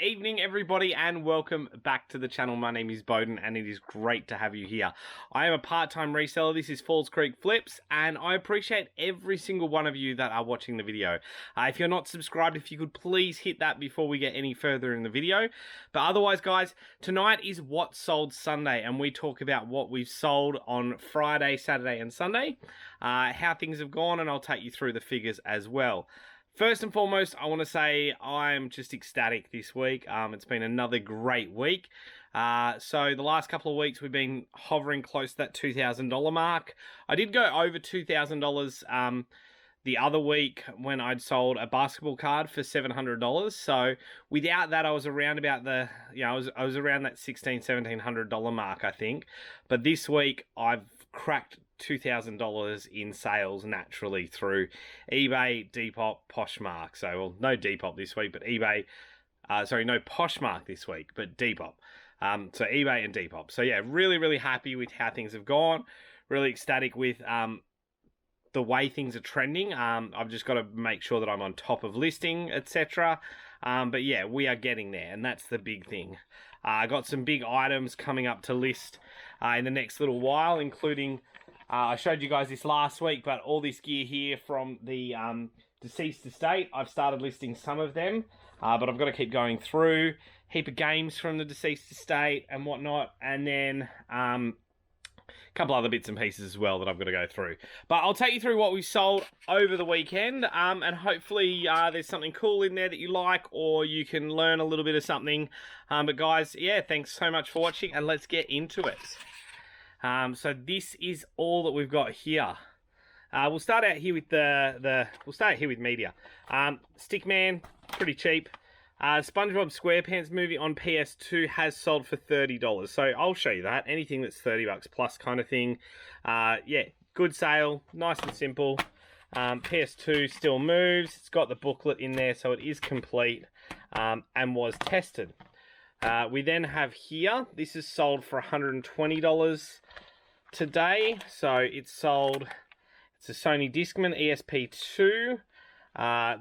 Good evening, everybody, and welcome back to the channel. My name is Bowden, and it is great to have you here. I am a part-time reseller. This is Falls Creek Flips, and I appreciate every single one of you that are watching the video. If you're not subscribed, if you could please hit that before we get any further in the video. But otherwise, guys, tonight is What Sold Sunday, and we talk about what we've sold on Friday, Saturday, and Sunday, how things have gone, and I'll take you through the figures as well. First and foremost, I want to say I'm just ecstatic this week. It's been another great week. So the last couple of weeks we've been hovering close to that $2,000 mark. I did go over $2,000 the other week when I'd sold a basketball card for $700. So without that, I was around about the, I was around that $1,600-$1,700 mark, I think. But this week I've cracked $2,000 in sales naturally through eBay, Depop, Poshmark. So, well, no Depop this week, but eBay, no Poshmark this week, but Depop. So eBay and Depop. So yeah, really, really happy with how things have gone. Really ecstatic with the way things are trending. I've just got to make sure that I'm on top of listing, etc. But yeah, we are getting there, and that's the big thing. I got some big items coming up to list in the next little while, including, I showed you guys this last week, but all this gear here from the deceased estate, I've started listing some of them, but I've got to keep going through. Heap of games from the deceased estate and whatnot, and then a couple other bits and pieces as well that I've got to go through. But I'll take you through what we sold over the weekend, and hopefully there's something cool in there that you like, or you can learn a little bit of something. But guys, yeah, thanks so much for watching, and let's get into it. So this is all that we've got here. We'll start out here with media. Stickman, pretty cheap. SpongeBob SquarePants movie on PS2 has sold for $30. So I'll show you that. Anything that's $30 plus kind of thing. Yeah, good sale, nice and simple. PS2 still moves. It's got the booklet in there, so it is complete and was tested. We then have here, this is sold for $120 today. So it's sold, it's a Sony Discman ESP2,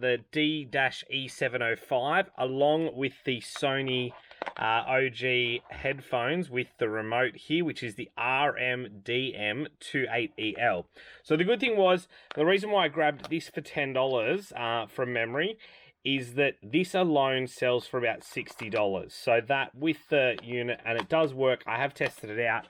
the D-E705, along with the Sony OG headphones with the remote here, which is the RMDM28EL. So the good thing was, the reason why I grabbed this for $10 from memory is that this alone sells for about $60. So that with the unit, and it does work. I have tested it out.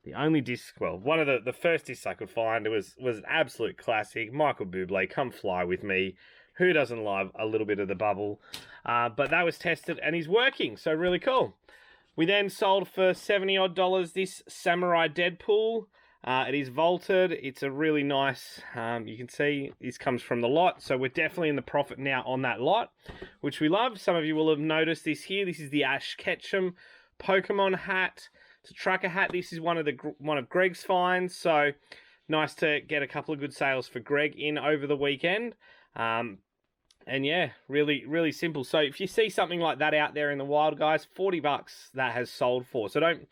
The only disc, well, one of the first discs I could find, it was an absolute classic. Michael Bublé, Come Fly With Me. Who doesn't love a little bit of the bubble? But that was tested and is working, so really cool. We then sold for $70 odd this Samurai Deadpool. It is vaulted. It's a really nice, you can see this comes from the lot. So we're definitely in the profit now on that lot, which we love. Some of you will have noticed this here. This is the Ash Ketchum Pokemon hat. It's a trucker hat. This is one of Greg's finds. So nice to get a couple of good sales for Greg in over the weekend. And yeah, really, really simple. So if you see something like that out there in the wild, guys, $40 that has sold for. So don't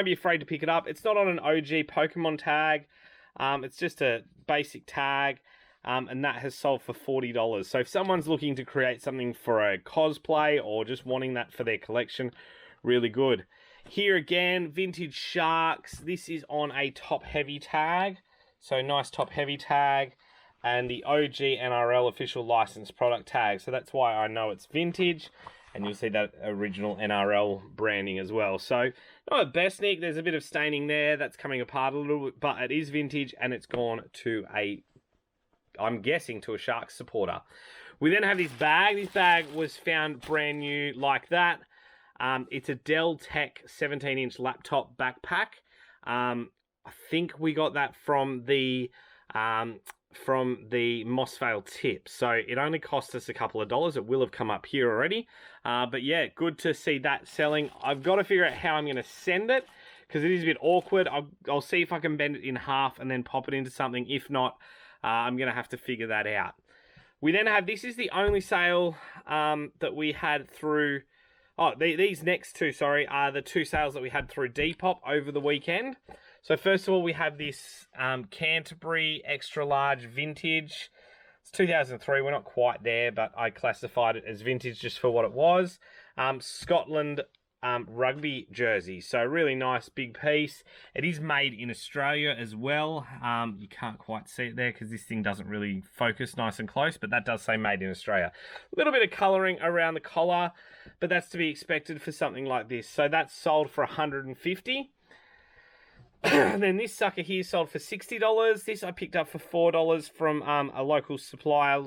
be afraid to pick it up. It's not on an OG Pokemon tag. It's just a basic tag. And that has sold for $40. So if someone's looking to create something for a cosplay or just wanting that for their collection, really good. Here again, Vintage Sharks. This is on a top heavy tag. So nice top heavy tag. And the OG NRL official licensed product tag. So that's why I know it's vintage. And you'll see that original NRL branding as well. So not the best, Nick. There's a bit of staining there. That's coming apart a little bit. But it is vintage and it's gone to I'm guessing to a Sharks supporter. We then have this bag. This bag was found brand new like that. It's a Dell Tech 17-inch laptop backpack. I think we got that from the Mossvale tip. So it only cost us a couple of dollars. It will have come up here already. But yeah, good to see that selling. I've got to figure out how I'm going to send it because it is a bit awkward. I'll see if I can bend it in half and then pop it into something. If not, I'm going to have to figure that out. We then have, this is the only sale that we had through, these next two, sorry, are the two sales that we had through Depop over the weekend. So first of all, we have this Canterbury Extra Large Vintage. It's 2003. We're not quite there, but I classified it as vintage just for what it was. Scotland rugby jersey. So really nice big piece. It is made in Australia as well. You can't quite see it there because this thing doesn't really focus nice and close, but that does say made in Australia. A little bit of colouring around the collar, but that's to be expected for something like this. So that's sold for $150. Then this sucker here sold for $60. This I picked up for $4 from a local supplier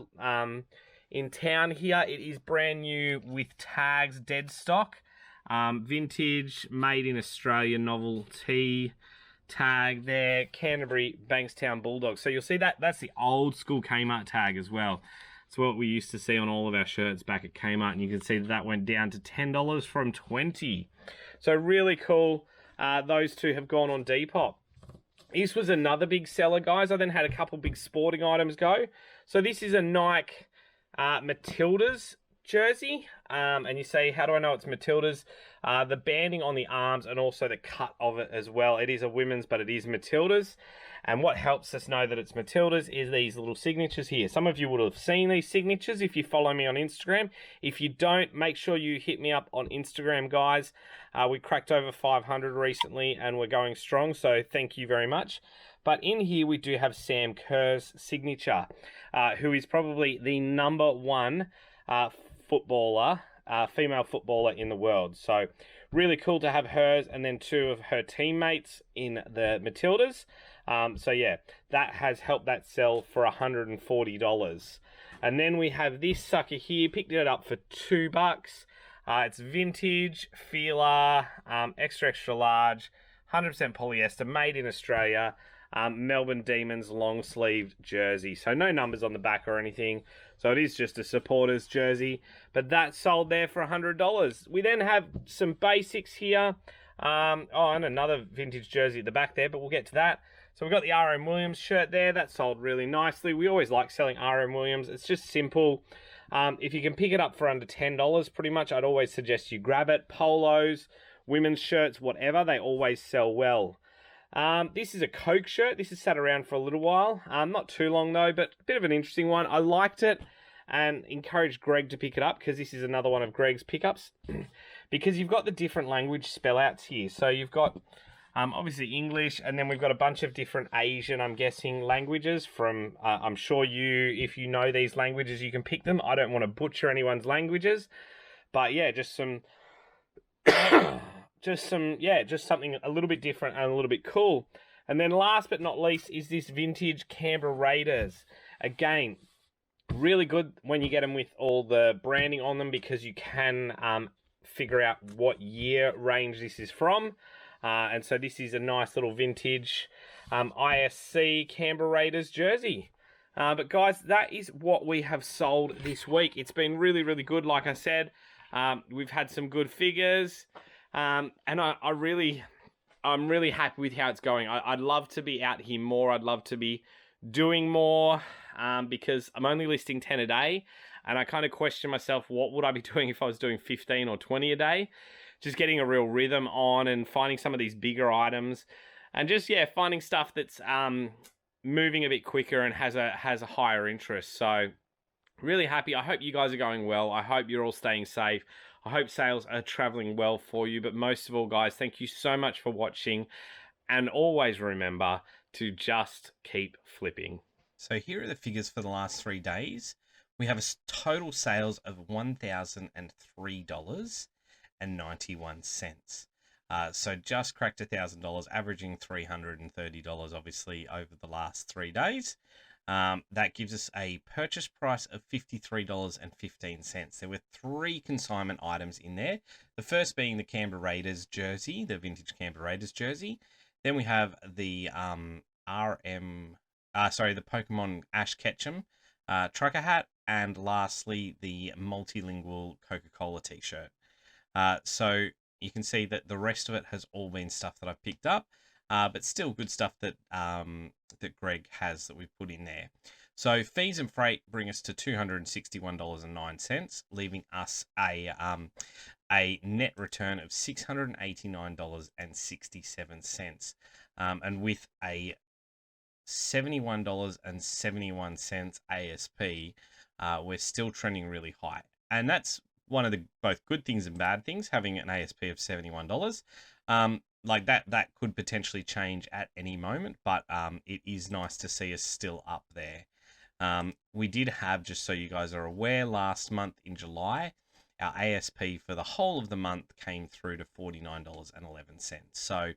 in town here. It is brand new with tags, dead stock. Vintage, made in Australia, novelty tag there, Canterbury Bankstown Bulldogs. So you'll see that's the old school Kmart tag as well. It's what we used to see on all of our shirts back at Kmart, and you can see that went down to $10 from $20. So really cool. Those two have gone on Depop. This was another big seller, guys. I then had a couple big sporting items go. So this is a Nike Matildas jersey, and you say, how do I know it's Matildas? The banding on the arms and also the cut of it as well. It is a women's, but it is Matildas. And what helps us know that it's Matildas is these little signatures here. Some of you would have seen these signatures if you follow me on Instagram. If you don't, make sure you hit me up on Instagram, guys. We cracked over 500 recently and we're going strong, so thank you very much. But in here we do have Sam Kerr's signature, who is probably the #1 footballer, female footballer in the world. So really cool to have hers and then two of her teammates in the Matildas. So yeah, that has helped that sell for $140. And then we have this sucker here, picked it up for $2. It's vintage, Fila, extra large, 100% polyester, made in Australia. Melbourne Demons long sleeved jersey. So no numbers on the back or anything. So it is just a supporters jersey. But that sold there for $100. We then have some basics here. And another vintage jersey at the back there, but we'll get to that. So we've got the R.M. Williams shirt there. That sold really nicely. We always like selling R.M. Williams. It's just simple. If you can pick it up for under $10, pretty much, I'd always suggest you grab it. Polos, women's shirts, whatever, they always sell well. This is a Coke shirt. This has sat around for a little while. Not too long though, but a bit of an interesting one. I liked it and encouraged Greg to pick it up because this is another one of Greg's pickups. Because you've got the different language spell outs here. So you've got obviously English, and then we've got a bunch of different Asian, I'm guessing, languages from, I'm sure if you know these languages, you can pick them. I don't want to butcher anyone's languages, but yeah, just something a little bit different and a little bit cool. And then last but not least is this vintage Canberra Raiders. Again, really good when you get them with all the branding on them because you can figure out what year range this is from. And so this is a nice little vintage ISC Canberra Raiders jersey. But guys, that is what we have sold this week. It's been really, really good. Like I said, we've had some good figures. And I'm really happy with how it's going. I'd love to be out here more. I'd love to be doing more because I'm only listing 10 a day. And I kind of question myself, what would I be doing if I was doing 15 or 20 a day? Just getting a real rhythm on and finding some of these bigger items. And just, yeah, finding stuff that's moving a bit quicker and has a higher interest. So really happy. I hope you guys are going well. I hope you're all staying safe. I hope sales are traveling well for you. But most of all, guys, thank you so much for watching. And always remember to just keep flipping. So here are the figures for the last 3 days. We have a total sales of $1,003.91. So just cracked $1,000, averaging $330 obviously over the last 3 days. That gives us a purchase price of $53.15. There were 3 consignment items in there. The first being the Canberra Raiders jersey, the vintage Canberra Raiders jersey. Then we have the the Pokemon Ash Ketchum trucker hat, and lastly the multilingual Coca-Cola t-shirt. So you can see that the rest of it has all been stuff that I've picked up, but still good stuff that that Greg has that we've put in there. So fees and freight bring us to $261.09, leaving us a net return of $689.67, and with a $71.71 ASP, we're still trending really high. And that's one of the both good things and bad things, having an ASP of $71. Like that could potentially change at any moment, but it is nice to see us still up there. We did have, just so you guys are aware, last month in July, our ASP for the whole of the month came through to $49.11. So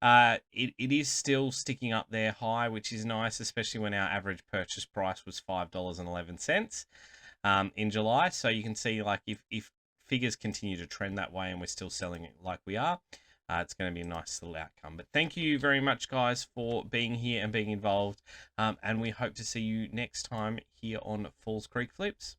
it is still sticking up there high, which is nice, especially when our average purchase price was $5.11 in July. So you can see, like, if figures continue to trend that way and we're still selling it like we are, it's going to be a nice little outcome. But thank you very much, guys, for being here and being involved. And we hope to see you next time here on Falls Creek Flips.